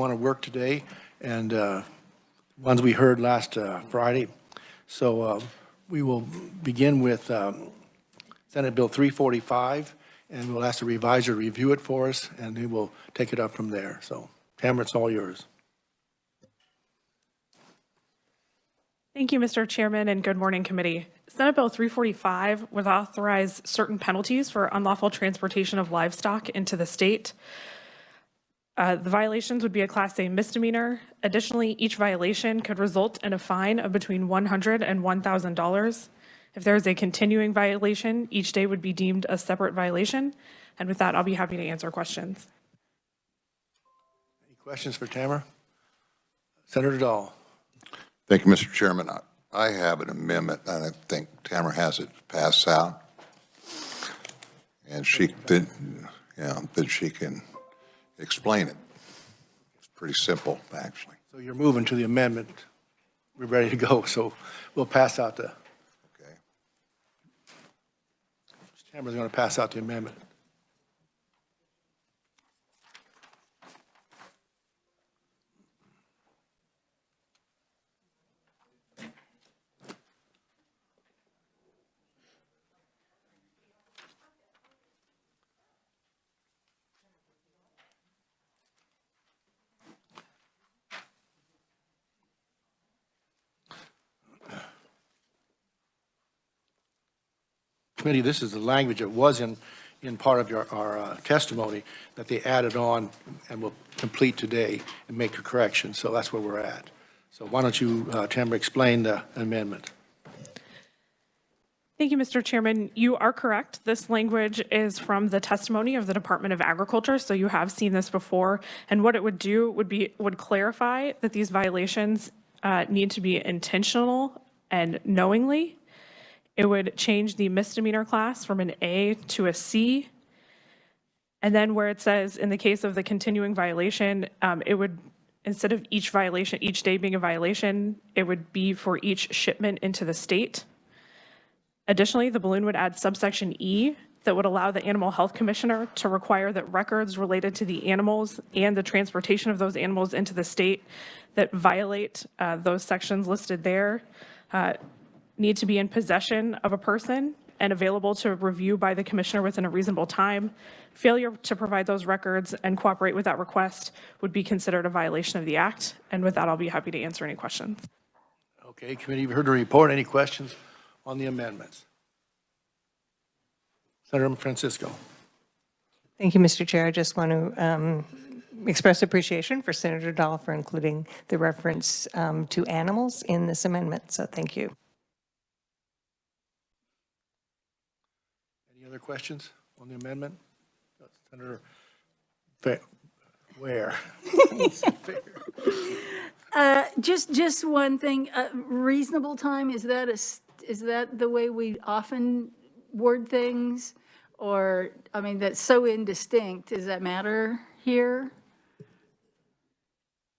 want to work today, and ones we heard last Friday. So we will begin with Senate Bill 345, and we'll ask the reviser to review it for us, and we will take it up from there. So, Tamara, it's all yours. Thank you, Mr. Chairman, and good morning, committee. Senate Bill 345 would authorize certain penalties for unlawful transportation of livestock into the state. The violations would be a Class A misdemeanor. Additionally, each violation could result in a fine of between $100 and $1,000. If there is a continuing violation, each day would be deemed a separate violation. And with that, I'll be happy to answer questions. Any questions for Tamara? Senator Dahl. Thank you, Mr. Chairman. I have an amendment, and I think Tamara has it passed out. And she did, that she can explain it. It's pretty simple, actually. So you're moving to the amendment. We're ready to go, so we'll pass out the. Okay. Tamara's going to pass out the amendment. Committee, this is the language that was in part of our testimony that they added on and will complete today and make a correction. So that's where we're at. So why don't you, Tamara, explain the amendment? Thank you, Mr. Chairman. You are correct. This language is from the testimony of the Department of Agriculture, so you have seen this before. And what it would do would clarify that these violations need to be intentional and knowingly. It would change the misdemeanor class from an A to a C. And then where it says in the case of the continuing violation, it would, instead of each violation, each day being a violation, it would be for each shipment into the state. Additionally, the balloon would add subsection E that would allow the Animal Health Commissioner to require that records related to the animals and the transportation of those animals into the state that violate those sections listed there need to be in possession of a person and available to review by the commissioner within a reasonable time. Failure to provide those records and cooperate with that request would be considered a violation of the act. And with that, I'll be happy to answer any questions. Okay, committee, you've heard the report. Any questions on the amendments? Senator Francisco. Thank you, Mr. Chair. I just want to express appreciation for Senator Dahl for including the reference to animals in this amendment. So thank you. Any other questions on the amendment? Senator Ware. Just one thing. Reasonable time, is that the way we often word things? Or, I mean, that's so indistinct. Does that matter here?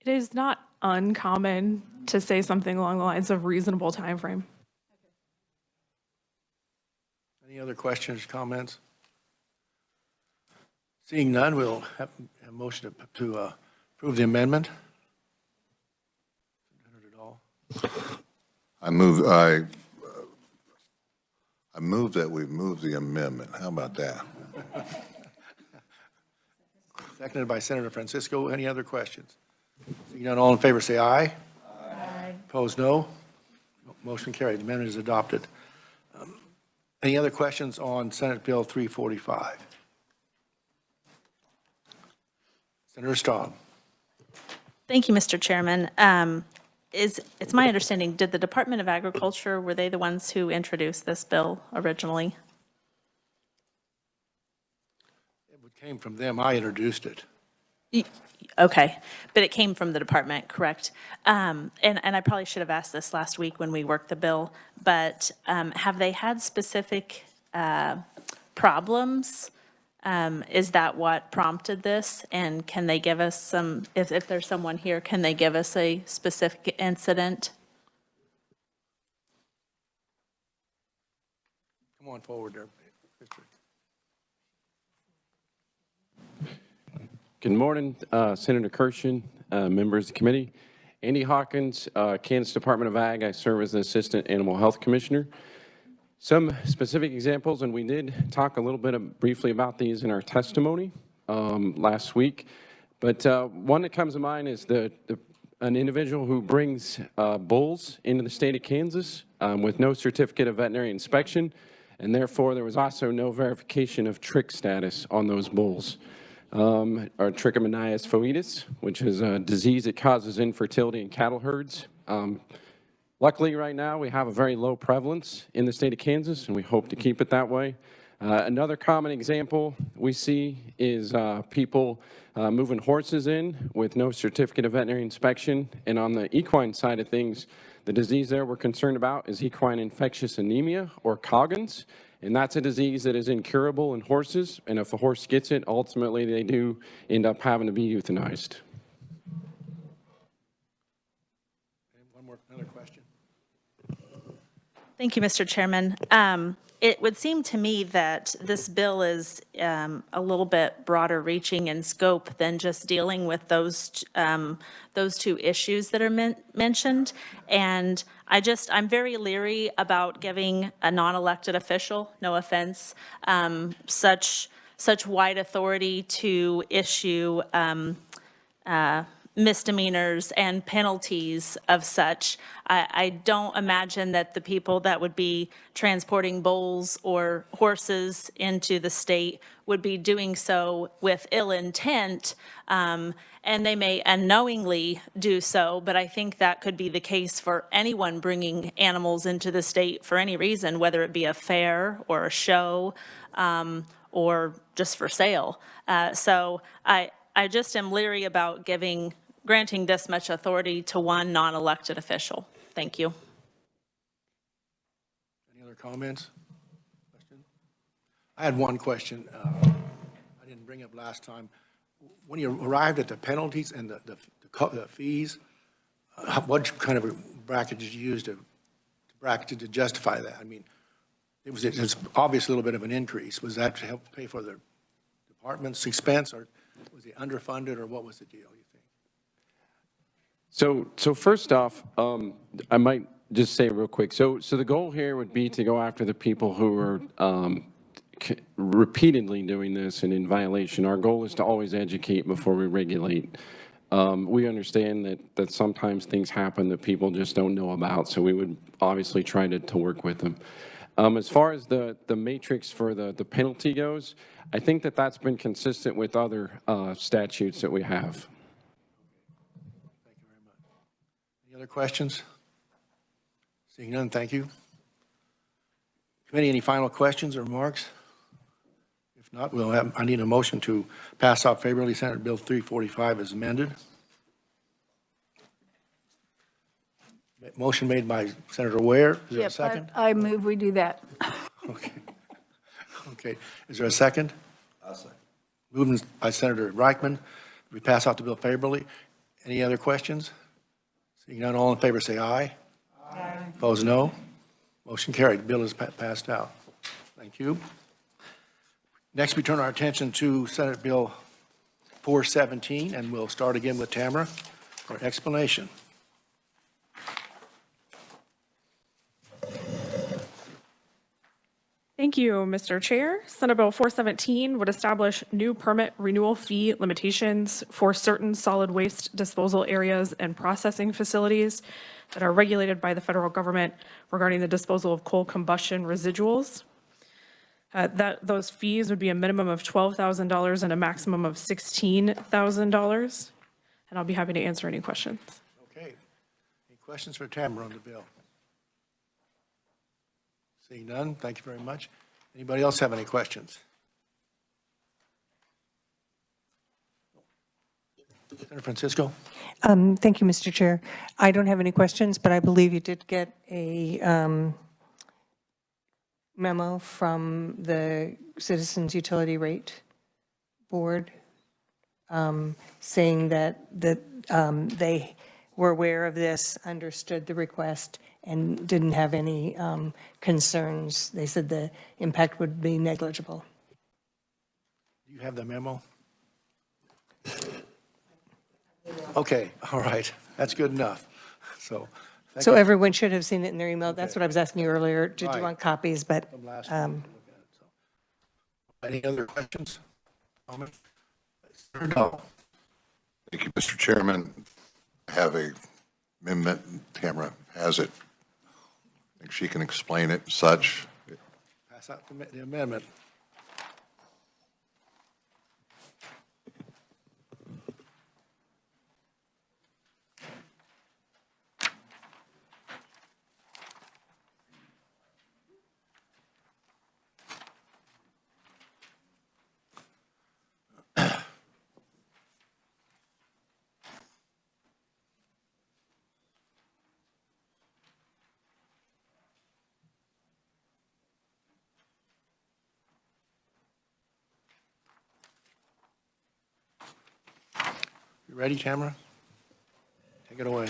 It is not uncommon to say something along the lines of reasonable time frame. Any other questions, comments? Seeing none, we'll have a motion to approve the amendment. I move that we move the amendment. How about that? Seconded by Senator Francisco. Any other questions? Seeing none, all in favor say aye. Aye. Opposed, no. Motion carried. The amendment is adopted. Any other questions on Senate Bill 345? Senator Staub. Thank you, Mr. Chairman. It's my understanding, did the Department of Agriculture, were they the ones who introduced this bill originally? It came from them. I introduced it. Okay, but it came from the department, correct? And I probably should have asked this last week when we worked the bill, but have they had specific problems? Is that what prompted this? And can they give us some, if there's someone here, can they give us a specific incident? Come on forward there, Mr. Good morning, Senator Kirshen members of the committee. Andy Hawkins, Kansas Department of Ag. I serve as the Assistant Animal Health Commissioner. Some specific examples, and we did talk a little bit briefly about these in our testimony last week, but one that comes to mind is an individual who brings bulls into the state of Kansas with no certificate of veterinary inspection, and therefore there was also no verification of trick status on those bulls. Or trichomoniasis foetus, which is a disease that causes infertility in cattle herds. Luckily, right now, we have a very low prevalence in the state of Kansas, and we hope to keep it that way. Another common example we see is people moving horses in with no certificate of veterinary inspection. And on the equine side of things, the disease there we're concerned about is equine infectious anemia, or Coggins. And that's a disease that is incurable in horses. And if a horse gets it, ultimately they do end up having to be euthanized. Another question? Thank you, Mr. Chairman. It would seem to me that this bill is a little bit broader reaching in scope than just dealing with those two issues that are mentioned. And I'm very leery about giving a non-elected official, no offense, such wide authority to issue misdemeanors and penalties of such. I don't imagine that the people that would be transporting bulls or horses into the state would be doing so with ill intent, and they may unknowingly do so, but I think that could be the case for anyone bringing animals into the state for any reason, whether it be a fair or a show or just for sale. So I just am leery about granting this much authority to one non-elected official. Thank you. Any other comments? Question? I had one question I didn't bring up last time. When you arrived at the penalties and the fees, what kind of a bracket did you use to justify that? I mean, it was obviously a little bit of an increase. Was that to help pay for the department's expense, or was it underfunded, or what was the deal, you think? So first off, I might just say real quick. So the goal here would be to go after the people who are repeatedly doing this and in violation. Our goal is to always educate before we regulate. We understand that sometimes things happen that people just don't know about, so we would obviously try to work with them. As far as the matrix for the penalty goes, I think that's been consistent with other statutes that we have. Any other questions? Seeing none, thank you. Committee, any final questions or remarks? If not, I need a motion to pass off favorably Senate Bill 345 as amended. Motion made by Senator Ware. Is there a second? I move we do that. Okay. Okay. Is there a second? I'll second. Moved by Senator Reichman. We pass off the bill favorably. Any other questions? Seeing none, all in favor say aye. Aye. Opposed, no. Motion carried. The bill is passed out. Thank you. Next, we turn our attention to Senate Bill 417, and we'll start again with Tamara for explanation. Thank you, Mr. Chair. Senate Bill 417 would establish new permit renewal fee limitations for certain solid waste disposal areas and processing facilities that are regulated by the federal government regarding the disposal of coal combustion residuals. Those fees would be a minimum of $12,000 and a maximum of $16,000. And I'll be happy to answer any questions. Okay. Any questions for Tamara on the bill? Seeing none, thank you very much. Anybody else have any questions? Senator Francisco? Thank you, Mr. Chair. I don't have any questions, but I believe you did get a memo from the Citizens Utility Rate Board saying that they were aware of this, understood the request, and didn't have any concerns. They said the impact would be negligible. Do you have the memo? Okay, all right, that's good enough. So, thank So you everyone should have seen it in their email. That's what I was asking you earlier. Did Right. you want copies? But from last week to look at it, so. Any other questions? Comments? Senator Dahl? Thank you, Mr. Chairman. I have a amendment, Tamara has it. I think she can explain it and such. Pass out the amendment. You ready, Tamara? Take it away.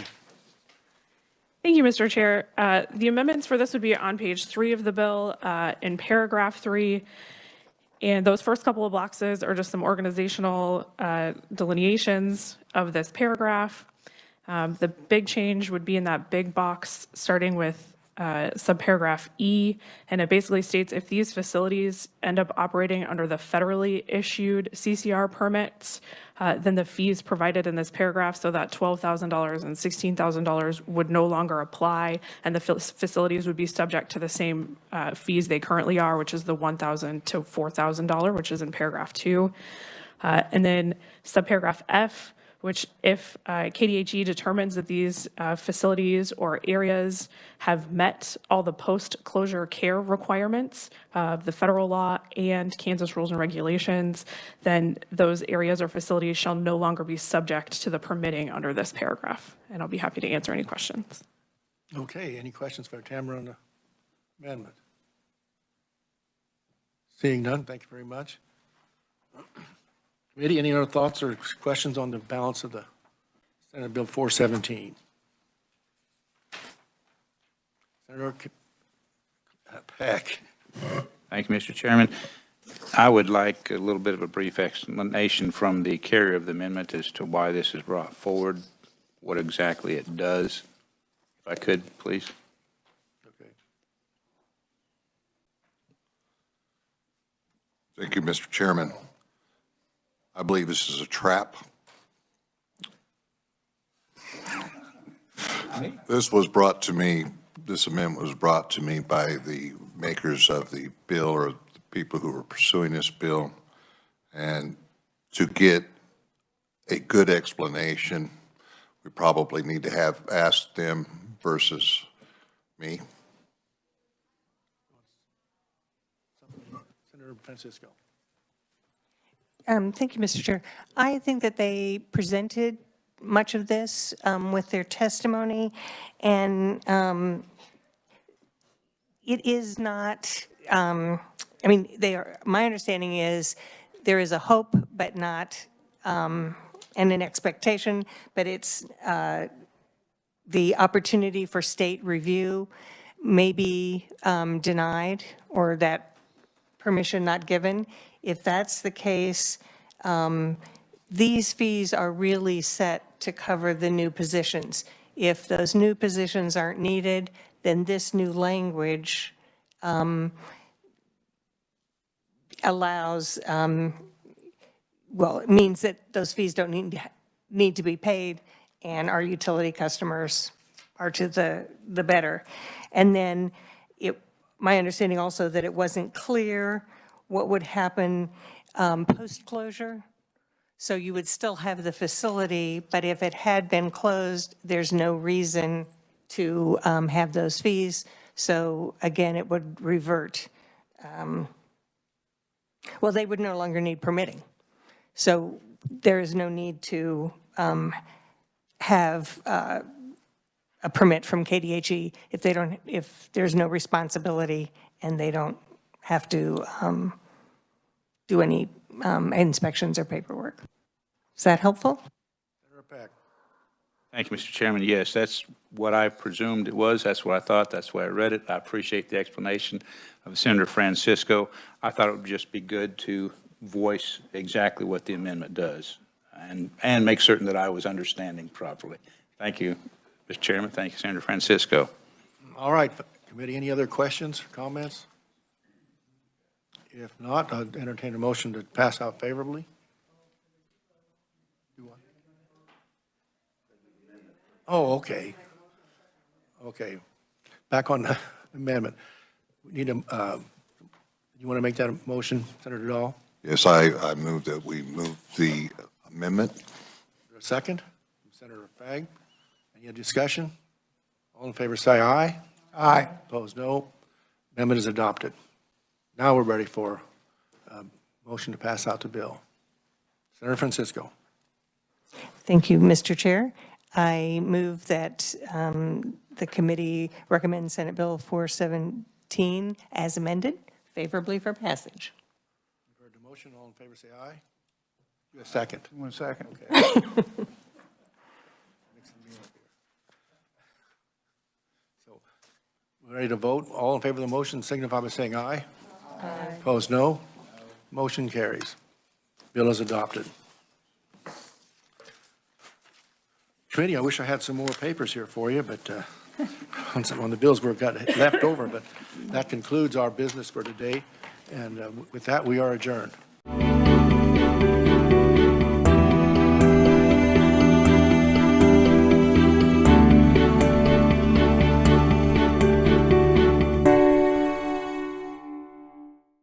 Thank you, Mr. Chair. The amendments for this would be on page 3 of the bill in paragraph 3. And those first couple of boxes are just some organizational delineations of this paragraph. The big change would be in that big box, starting with subparagraph E, and it basically states if these facilities end up operating under the federally issued CCR permits, then the fees provided in this paragraph, so that $12,000 and $16,000 would no longer apply, and the facilities would be subject to the same fees they currently are, which is the $1,000 to $4,000, which is in paragraph 2. And then subparagraph F, which if KDHE determines that these facilities or areas have met all the post-closure care requirements of the federal law and Kansas rules and regulations, then those areas or facilities shall no longer be subject to the permitting under this paragraph. And I'll be happy to answer any questions. Okay, any questions for Tamara on the amendment? Seeing none, thank you very much. Committee, any other thoughts or questions on the balance of the Senate Bill 417? Senator Peck. Thank you, Mr. Chairman. I would like a little bit of a brief explanation from the carrier of the amendment as to why this is brought forward, what exactly it does, if I could, please. Okay. Thank you, Mr. Chairman. I believe this is a trap. This was brought to me, this amendment was brought to me by the makers of the bill or the people who were pursuing this bill. And to get a good explanation, we probably need to have asked them versus me. Senator Francisco. Thank you, Mr. Chair. I think that they presented much of this with their testimony, and it is not, I mean, my understanding is there is a hope, but not, and an expectation, but it's the opportunity for state review may be denied, or that permission not given. If that's the case, these fees are really set to cover the new positions. If those new positions aren't needed, then this new language allows, well, it means that those fees don't need to be paid, and our utility customers are to the better. And then my understanding also that it wasn't clear what would happen post-closure. So you would still have the facility, but if it had been closed, there's no reason to have those fees. So again, it would revert. Well, they would no longer need permitting. So there is no need to have a permit from KDHE if there's no responsibility and they don't have to do any inspections or paperwork. Is that helpful? Senator Peck. Thank you, Mr. Chairman. Yes, that's what I presumed it was. That's what I thought. That's why I read it. I appreciate the explanation of Senator Francisco. I thought it would just be good to voice exactly what the amendment does. and make certain that I was understanding properly. Thank you, Mr. Chairman. Thank you, Senator Francisco. All right, committee, any other questions, comments? If not, I'll entertain a motion to pass out favorably. Oh, okay. Okay. Back on the amendment. We need a, you want to make that a motion, Senator Dahl? Yes, I move that we move the amendment. Is there a second? Senator Fagg. Any discussion? All in favor, say aye. Aye. Opposed, no. Amendment is adopted. Now we're ready for a motion to pass out the bill. Senator Francisco. Thank you, Mr. Chair. I move that the committee recommends Senate Bill 417 as amended favorably for passage. You've heard the motion. All in favor, say aye. You a second. 1 second. Okay. So we're ready to vote. All in favor of the motion signify by saying aye. Aye. Opposed, no. Motion carries. Bill is adopted. Committee, I wish I had some more papers here for you, but on some on the bills we've got left over, but that concludes our business for today. And with that, we are adjourned.